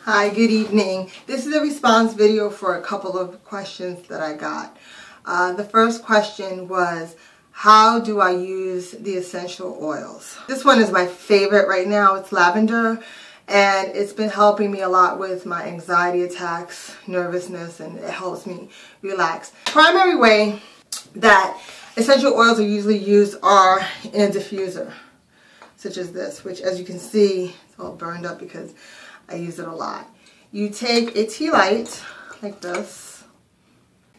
Hi, good evening. This is a response video for a couple of questions that I got. The first question was, how do I use the essential oils? This one is my favorite right now. It's lavender, and it's been helping me a lot with my anxiety attacks, nervousness, and it helps me relax. Primary way that essential oils are usually used are in a diffuser, such as this, which as you can see, it's all burned up because I use it a lot. You take a tea light like this.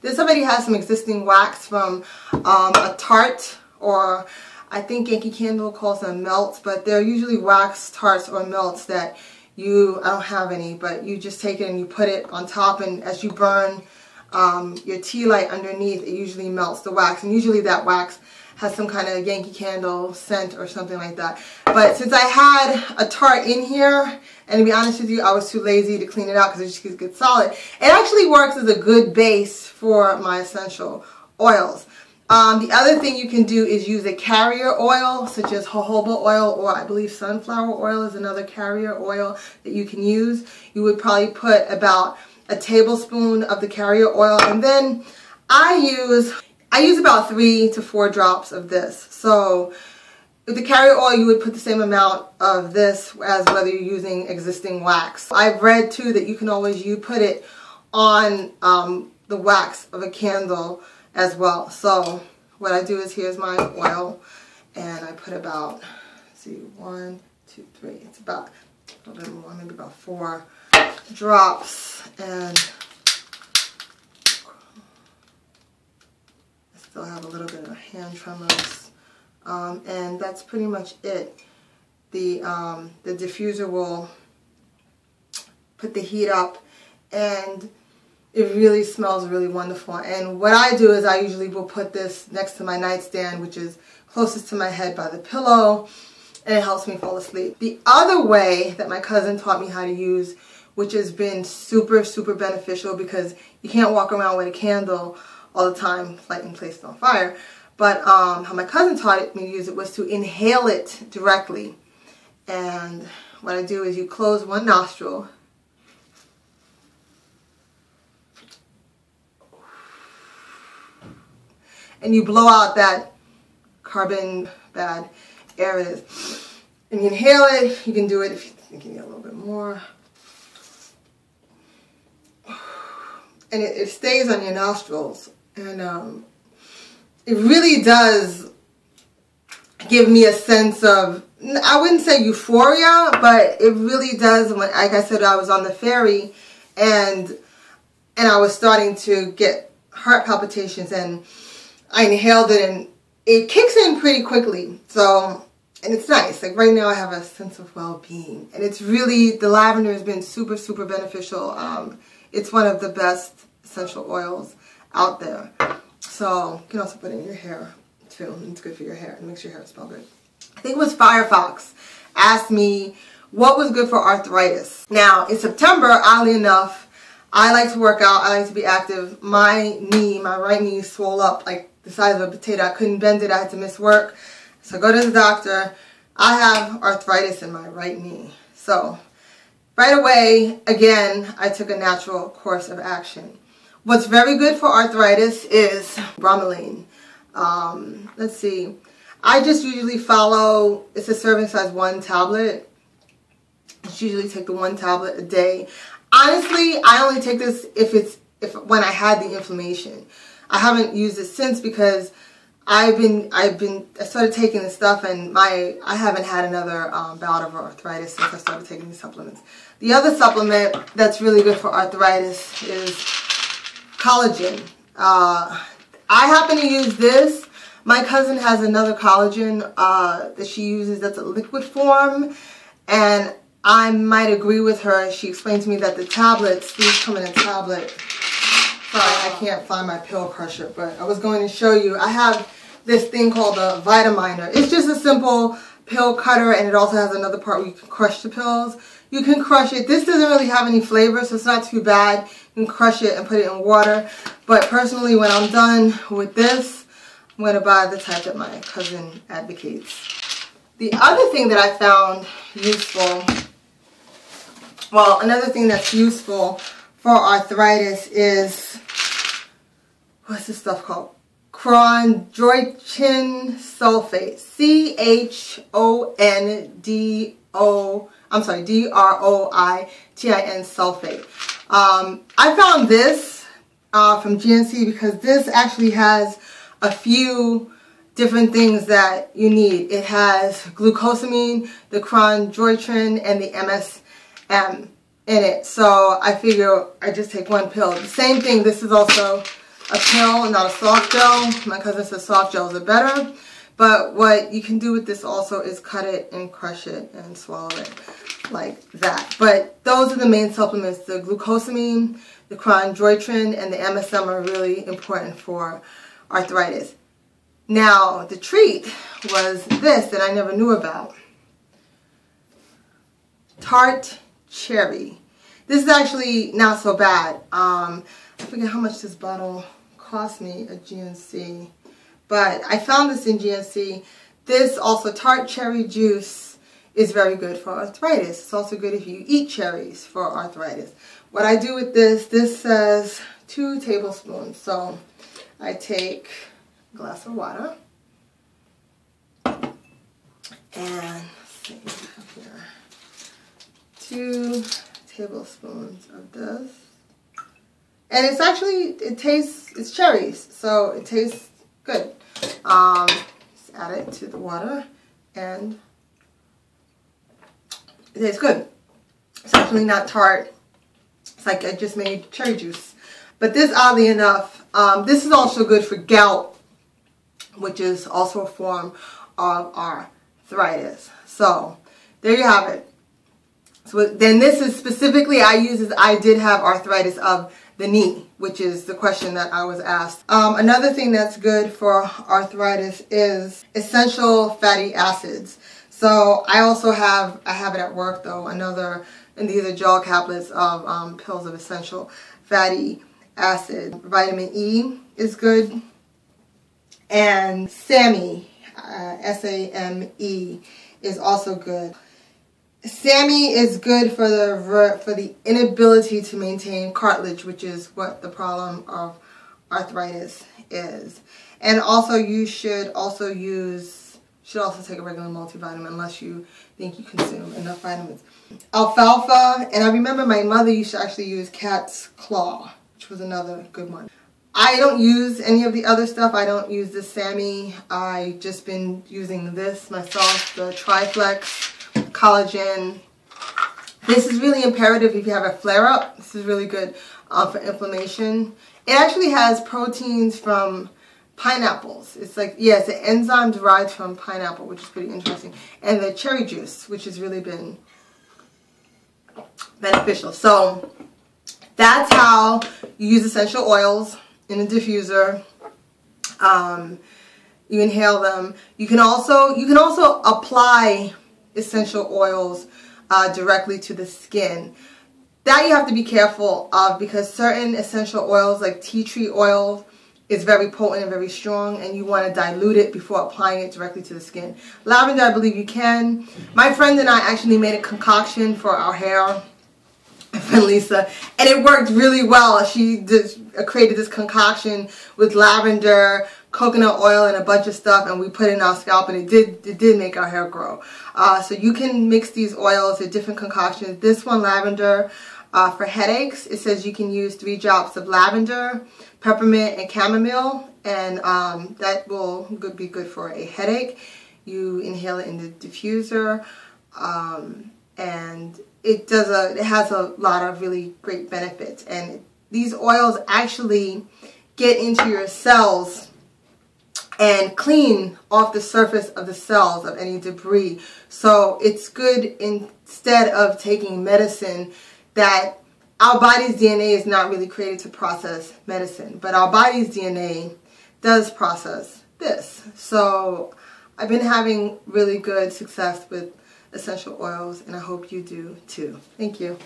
This already has some existing wax from a tart, or I think Yankee Candle calls them melts, but they're usually wax tarts or melts that I don't have any, but you just take it and you put it on top, and as you burn your tea light underneath, it usually melts the wax, and usually that wax has some kind of Yankee Candle scent or something like that. But since I had a tart in here, and to be honest with you, I was too lazy to clean it out because it just gets solid, it actually works as a good base for my essential oils. The other thing you can do is use a carrier oil, such as jojoba oil, or I believe sunflower oil is another carrier oil that you can use. You would probably put about a tablespoon of the carrier oil, and then I use about 3 to 4 drops of this. So with the carrier oil, you would put the same amount of this as whether you're using existing wax. I've read too that you can always put it on the wax of a candle as well. So what I do is, here's my oil, and I put about, let's see, 1, 2, 3. It's about a little bit more, maybe about 4 drops, and still have a little bit of hand tremors, and that's pretty much it. The diffuser will put the heat up, and it really smells really wonderful. And what I do is I usually will put this next to my nightstand, which is closest to my head by the pillow, and it helps me fall asleep. The other way that my cousin taught me how to use, which has been super, super beneficial, because you can't walk around with a candle all the time, lighting places on fire. But how my cousin taught me to use it was to inhale it directly. And what I do is you close one nostril, and you blow out that carbon bad air it is. And you inhale it. You can do it if you think you need a little bit more. And it stays on your nostrils. And it really does give me a sense of, I wouldn't say euphoria, but it really does. Like I said, I was on the ferry, and I was starting to get heart palpitations, and I inhaled it, and it kicks in pretty quickly. So, and it's nice. Like right now I have a sense of well-being, and it's really, the lavender has been super, super beneficial. It's one of the best essential oils out there. So you can also put it in your hair too. It's good for your hair. It makes your hair smell good. I think it was Firefox asked me what was good for arthritis. Now in September, oddly enough, I like to work out. I like to be active. My knee, my right knee swelled up like the size of a potato. I couldn't bend it. I had to miss work. So I go to the doctor. I have arthritis in my right knee. So right away, again, I took a natural course of action. What's very good for arthritis is bromelain. Let's see. I just usually follow, it's a serving size 1 tablet. I usually take the 1 tablet a day. Honestly, I only take this when I had the inflammation. I haven't used it since, because I started taking this stuff, and I haven't had another bout of arthritis since I started taking these supplements. The other supplement that's really good for arthritis is collagen. I happen to use this. My cousin has another collagen that she uses that's a liquid form, and I might agree with her. She explained to me that the tablets, these come in a tablet. Sorry, I can't find my pill crusher, but I was going to show you. I have this thing called a Vitaminer. It's just a simple pill cutter, and it also has another part where you can crush the pills. You can crush it. This doesn't really have any flavor, so it's not too bad. You can crush it and put it in water. But personally, when I'm done with this, I'm going to buy the type that my cousin advocates. The other thing that I found useful Well, another thing that's useful for arthritis is, what's this stuff called? Chondroitin sulfate. DROITIN sulfate. I found this from GNC because this actually has a few different things that you need. It has glucosamine, the chondroitin, and the MSM in it. So I figure I just take one pill. The same thing, this is also a pill, not a soft gel. My cousin says soft gels are better. But what you can do with this also is cut it and crush it and swallow it like that. But those are the main supplements. The glucosamine, the chondroitin, and the MSM are really important for arthritis. Now, the treat was this that I never knew about. Tart cherry. This is actually not so bad. I forget how much this bottle cost me at GNC. But I found this in GNC. This also, tart cherry juice, is very good for arthritis. It's also good if you eat cherries for arthritis. What I do with this says 2 tablespoons. So I take a glass of water. And let's see, here. 2 tablespoons of this. And it's actually, it's cherries. So it tastes good. Just add it to the water and it tastes good. It's actually not tart. It's like I just made cherry juice. But this, oddly enough, this is also good for gout, which is also a form of arthritis. So there you have it. So then this is specifically, I did have arthritis of the knee, which is the question that I was asked. Another thing that's good for arthritis is essential fatty acids. So I also have it at work though, and these are gel caplets of pills of essential fatty acid. Vitamin E is good, and SAMe, S-A-M-E, is also good. SAMe is good for the inability to maintain cartilage, which is what the problem of arthritis is. And also you should also take a regular multivitamin unless you think you consume enough vitamins. Alfalfa, and I remember my mother used to actually use cat's claw, which was another good one. I don't use any of the other stuff. I don't use the SAMe. I just been using this myself, the Triflex collagen. This is really imperative if you have a flare-up. This is really good for inflammation. It actually has proteins from pineapples. It's like, yeah, it's an enzyme derived from pineapple, which is pretty interesting. And the cherry juice, which has really been beneficial. So that's how you use essential oils in a diffuser. You inhale them. You can also apply essential oils directly to the skin. That you have to be careful of because certain essential oils like tea tree oil is very potent and very strong, and you want to dilute it before applying it directly to the skin. Lavender, I believe you can. My friend and I actually made a concoction for our hair, my friend Lisa, and it worked really well. She created this concoction with lavender, coconut oil, and a bunch of stuff, and we put it in our scalp, and it did make our hair grow. So you can mix these oils in different concoctions. This one, lavender, for headaches, it says you can use 3 drops of lavender, peppermint, and chamomile, and that will be good for a headache. You inhale it in the diffuser, and it has a lot of really great benefits. And these oils actually get into your cells and clean off the surface of the cells of any debris. So it's good instead of taking medicine that our body's DNA is not really created to process medicine, but our body's DNA does process this. So I've been having really good success with essential oils, and I hope you do too. Thank you.